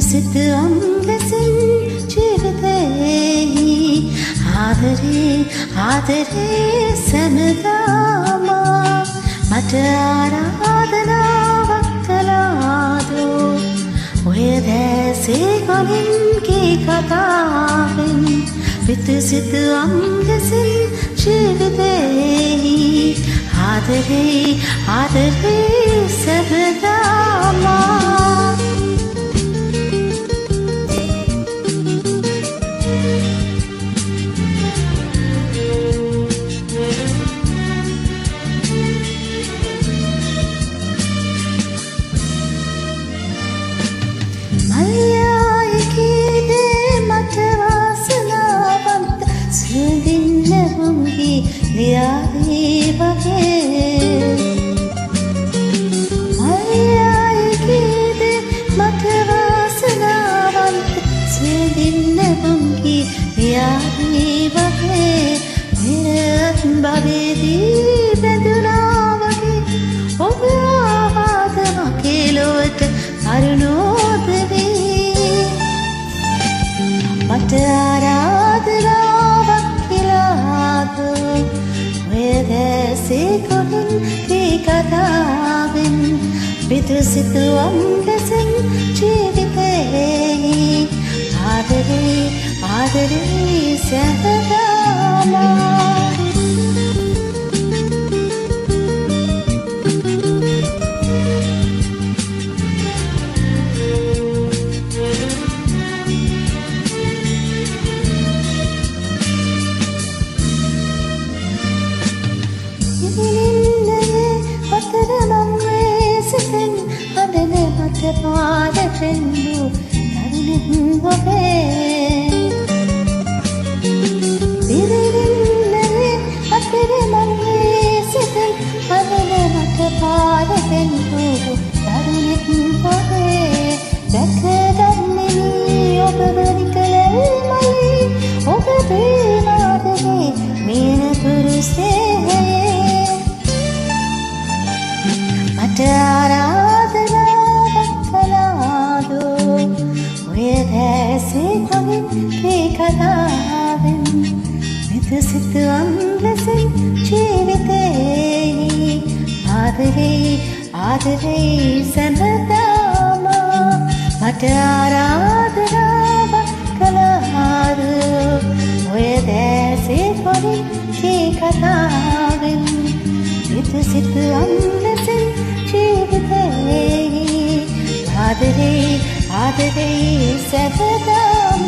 සිත අම්ලසින් ජීවිතෙහි ආදරේ සැමදාම මට ආරාධනාවක් කළාදෝ ඔය දැසේ ගොනින් කී කතාවෙන් පිත සිත අම්ලසින් ජීවිතෙහි ආදරේ සැමදාම මට ආරාධනාවක් කළාදෝ ඔය දැසේ ගොනින් කී කතාවෙන් පිත සිත අම්ලසින් ජීවිතෙහි ආදරේ සැමදාම පාදෙන්නු තරුණෙක් ඔබේ දිරින්නේ අතරේ මන්නේ සිතෙන් අදනේ මට පාදෙන්නු තරුණෙක් ඔබේ දැකගන්නේ ඔබ වෙනිකලයි ඔබ ප්‍රේමාදේ මීන පුරුෂේ මට කතාවෙන් පිත සිත අම්ලසින් ජීවිතෙහි ආදරේ සැමදාම මට ආරාධනාවක් කළාදෝ ඔය දැසේ ගොනින් කී කතාවෙන් පිත සිත අම්ලසින් ජීවිතෙහි ආදරේ සැමදාම